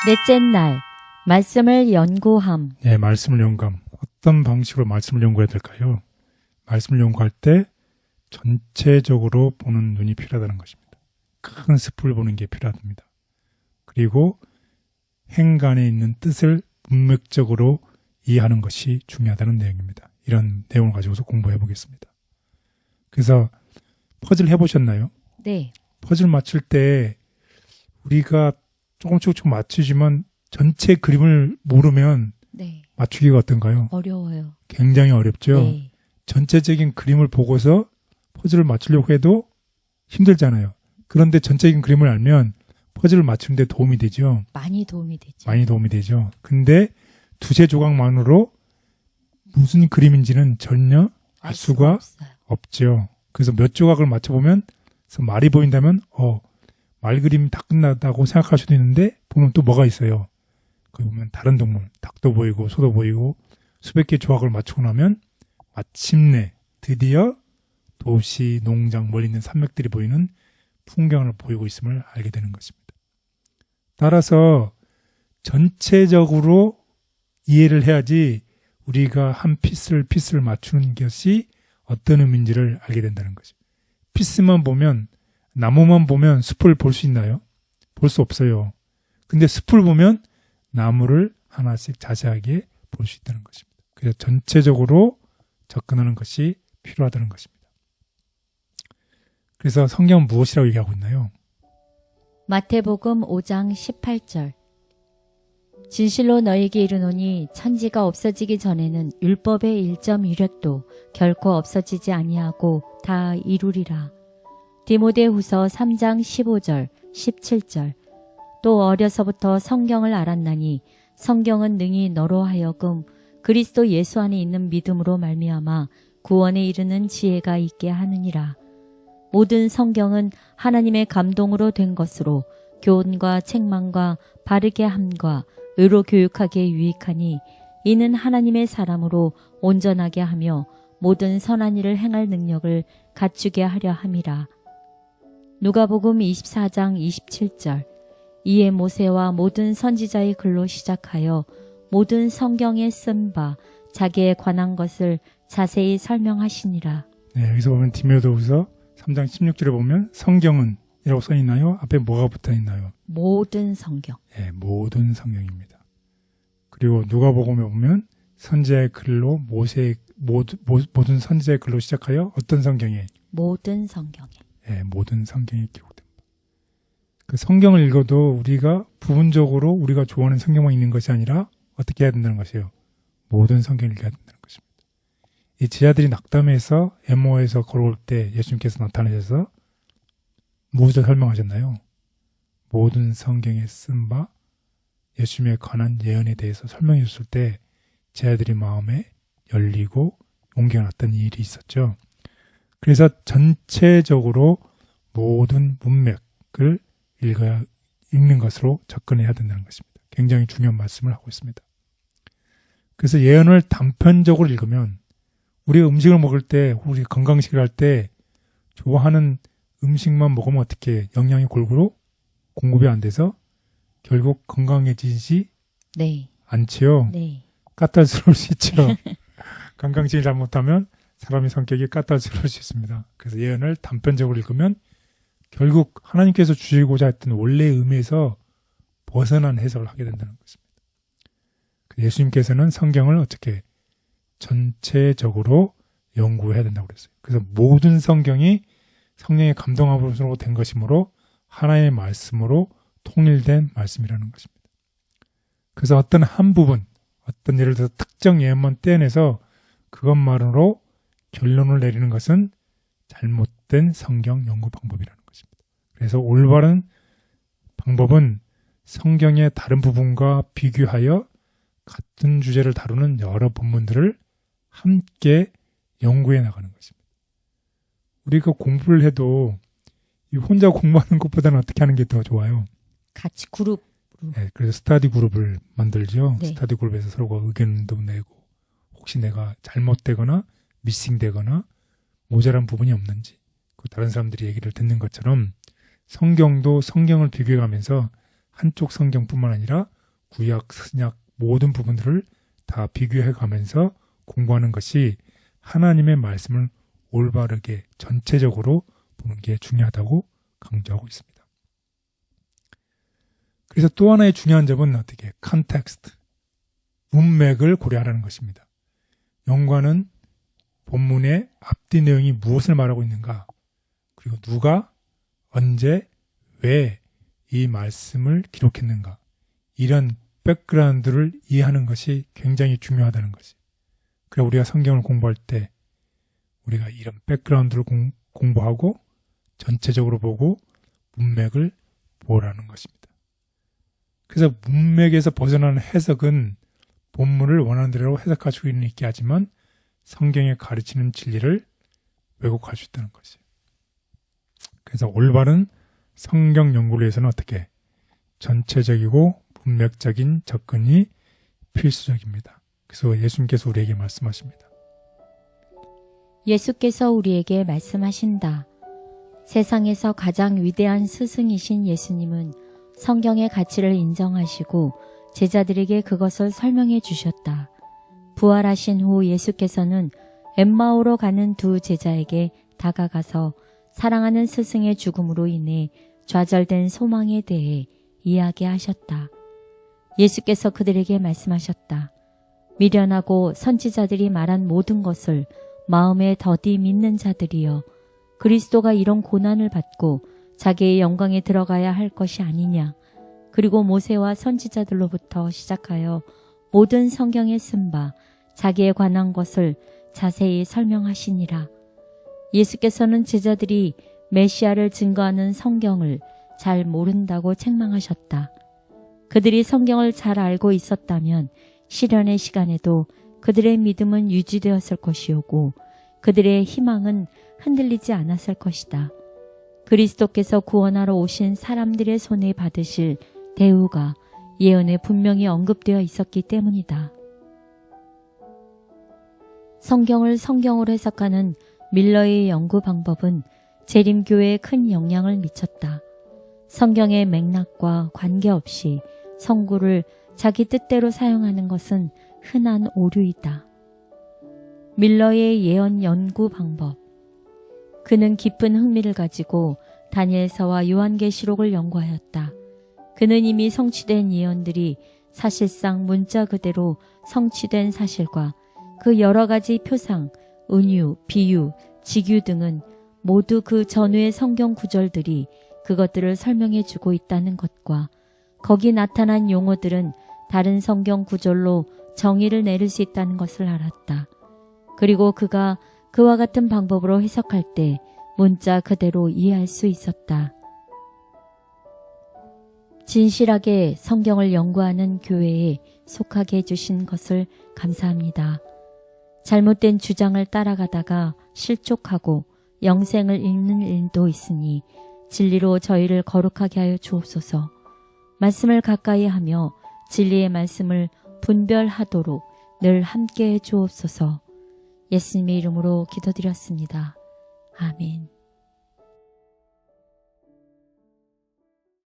넷째 날, 말씀을 연구함. 네, 말씀을 연구함. 어떤 방식으로 말씀을 연구해야 될까요? 말씀을 연구할 때 전체적으로 보는 눈이 필요하다는 것입니다. 큰 숲을 보는 게 필요합니다. 그리고 행간에 있는 뜻을 문맥적으로 이해하는 것이 중요하다는 내용입니다. 이런 내용을 가지고서 공부해 보겠습니다. 그래서 퍼즐 해보셨나요? 네. 퍼즐 맞출 때 우리가 조금씩 맞추지만 전체 그림을 모르면 네. 맞추기가 어떤가요? 어려워요. 굉장히 어렵죠. 네. 전체적인 그림을 보고서 퍼즐을 맞추려고 해도 힘들잖아요. 그런데 전체적인 그림을 알면 퍼즐을 맞추는 데 도움이 되죠. 많이 도움이 되죠. 많이 도움이 되죠. 근데 두세 조각만으로 무슨 그림인지는 전혀 알 수가 없어요. 없죠. 그래서 몇 조각을 맞춰보면 말이 보인다면 말 그림 다 끝났다고 생각할 수도 있는데 보면 또 뭐가 있어요. 거기 보면 다른 동물, 닭도 보이고 소도 보이고 수백 개 조각을 맞추고 나면 마침내 드디어 도시, 농장, 멀리 있는 산맥들이 보이는 풍경을 보이고 있음을 알게 되는 것입니다. 따라서 전체적으로 이해를 해야지 우리가 한 피스를 맞추는 것이 어떤 의미인지를 알게 된다는 거죠. 피스만 보면, 나무만 보면 숲을 볼 수 있나요? 볼 수 없어요. 근데 숲을 보면 나무를 하나씩 자세하게 볼 수 있다는 것입니다. 그래서 전체적으로 접근하는 것이 필요하다는 것입니다. 그래서 성경은 무엇이라고 얘기하고 있나요? 마태복음 5장 18절. 진실로 너에게 이르노니 천지가 없어지기 전에는 율법의 1.1획도 결코 없어지지 아니하고 다 이루리라. 디모데후서 3장 15절, 17절. 또 어려서부터 성경을 알았나니 성경은 능히 너로 하여금 그리스도 예수 안에 있는 믿음으로 말미암아 구원에 이르는 지혜가 있게 하느니라. 모든 성경은 하나님의 감동으로 된 것으로 교훈과 책망과 바르게 함과 의로 교육하기에 유익하니 이는 하나님의 사람으로 온전하게 하며 모든 선한 일을 행할 능력을 갖추게 하려 함이라. 누가복음 24장 27절. 이에 모세와 모든 선지자의 글로 시작하여 모든 성경에 쓴 바 자기에 관한 것을 자세히 설명하시니라. 네, 여기서 보면 디모데후서 3장 16절에 보면 성경은 이라고 써 있나요? 앞에 뭐가 붙어 있나요? 모든 성경. 네, 모든 성경입니다. 그리고 누가복음에 보면 선지자의 글로 모든 선지자의 글로 시작하여 어떤 성경에? 모든 성경에. 네, 모든 성경이 기록됩니다. 그 성경을 읽어도 우리가 부분적으로 우리가 좋아하는 성경만 읽는 것이 아니라 어떻게 해야 된다는 것이에요? 모든 성경을 읽어야 된다는 것입니다. 이 제자들이 낙담해서 에모에서 걸어올 때 예수님께서 나타나셔서 무엇을 설명하셨나요? 모든 성경에 쓴 바 예수님에 관한 예언에 대해서 설명해 줬을 때 제자들이 마음에 열리고 용기가 났던 일이 있었죠. 그래서 전체적으로 모든 문맥을 읽는 것으로 접근해야 된다는 것입니다. 굉장히 중요한 말씀을 하고 있습니다. 그래서 예언을 단편적으로 읽으면 우리가 음식을 먹을 때, 우리 건강식을 할 때 좋아하는 음식만 먹으면 어떻게 영양이 골고루 공급이 안 돼서 결국 건강해지지 네. 않지요. 네. 까탈스러울 수 있죠. 건강식을 잘못하면 사람의 성격이 까탈스러울 수 있습니다. 그래서 예언을 단편적으로 읽으면 결국 하나님께서 주시고자 했던 원래의 의미에서 벗어난 해석을 하게 된다는 것입니다. 예수님께서는 성경을 어떻게 전체적으로 연구해야 된다고 그랬어요. 그래서 모든 성경이 성령의 감동함으로 된 것이므로 하나의 말씀으로 통일된 말씀이라는 것입니다. 그래서 어떤 한 부분, 어떤 예를 들어서 특정 예언만 떼어내서 그것만으로 결론을 내리는 것은 잘못된 성경 연구 방법이라는 것입니다. 그래서 올바른 방법은 성경의 다른 부분과 비교하여 같은 주제를 다루는 여러 본문들을 함께 연구해 나가는 것입니다. 우리가 공부를 해도 혼자 공부하는 것보다는 어떻게 하는 게 더 좋아요? 같이 그룹. 네, 그래서 스터디 그룹을 만들죠. 네. 스터디 그룹에서 서로가 의견도 내고 혹시 내가 잘못되거나 미싱되거나 모자란 부분이 없는지 다른 사람들이 얘기를 듣는 것처럼 성경도 성경을 비교해가면서 한쪽 성경뿐만 아니라 구약, 신약 모든 부분들을 다 비교해 가면서 공부하는 것이 하나님의 말씀을 올바르게 전체적으로 보는 게 중요하다고 강조하고 있습니다. 그래서 또 하나의 중요한 점은 어떻게 컨텍스트, 문맥을 고려하라는 것입니다. 연관은 본문의 앞뒤 내용이 무엇을 말하고 있는가, 그리고 누가, 언제, 왜 이 말씀을 기록했는가, 이런 백그라운드를 이해하는 것이 굉장히 중요하다는 것이. 그래 우리가 성경을 공부할 때 우리가 이런 백그라운드를 공부하고 전체적으로 보고 문맥을 보라는 것입니다. 그래서 문맥에서 벗어나는 해석은 본문을 원하는 대로 해석할 수 있게 하지만 성경에 가르치는 진리를 왜곡할 수 있다는 것이에요. 그래서 올바른 성경 연구를 위해서는 어떻게 전체적이고 문맥적인 접근이 필수적입니다. 그래서 예수님께서 우리에게 말씀하십니다. 예수께서 우리에게 말씀하신다. 세상에서 가장 위대한 스승이신 예수님은 성경의 가치를 인정하시고 제자들에게 그것을 설명해 주셨다. 부활하신 후 예수께서는 엠마오로 가는 두 제자에게 다가가서 사랑하는 스승의 죽음으로 인해 좌절된 소망에 대해 이야기하셨다. 예수께서 그들에게 말씀하셨다. 미련하고 선지자들이 말한 모든 것을 마음에 더디 믿는 자들이여, 그리스도가 이런 고난을 받고 자기의 영광에 들어가야 할 것이 아니냐. 그리고 모세와 선지자들로부터 시작하여 모든 성경에 쓴 바 자기에 관한 것을 자세히 설명하시니라. 예수께서는 제자들이 메시아를 증거하는 성경을 잘 모른다고 책망하셨다. 그들이 성경을 잘 알고 있었다면 시련의 시간에도 그들의 믿음은 유지되었을 것이오고 그들의 희망은 흔들리지 않았을 것이다. 그리스도께서 구원하러 오신 사람들의 손에 받으실 대우가 예언에 분명히 언급되어 있었기 때문이다. 성경을 성경으로 해석하는 밀러의 연구 방법은 재림교회에 큰 영향을 미쳤다. 성경의 맥락과 관계없이 성구를 자기 뜻대로 사용하는 것은 흔한 오류이다. 밀러의 예언 연구 방법. 그는 깊은 흥미를 가지고 다니엘서와 요한계시록을 연구하였다. 그는 이미 성취된 예언들이 사실상 문자 그대로 성취된 사실과 그 여러 가지 표상, 은유, 비유, 직유 등은 모두 그 전후의 성경 구절들이 그것들을 설명해 주고 있다는 것과 거기 나타난 용어들은 다른 성경 구절로 정의를 내릴 수 있다는 것을 알았다. 그리고 그가 그와 같은 방법으로 해석할 때 문자 그대로 이해할 수 있었다. 진실하게 성경을 연구하는 교회에 속하게 해주신 것을 감사합니다. 잘못된 주장을 따라가다가 실족하고 영생을 잃는 일도 있으니 진리로 저희를 거룩하게 하여 주옵소서. 말씀을 가까이 하며 진리의 말씀을 분별하도록 늘 함께해 주옵소서. 예수님의 이름으로 기도드렸습니다. 아멘.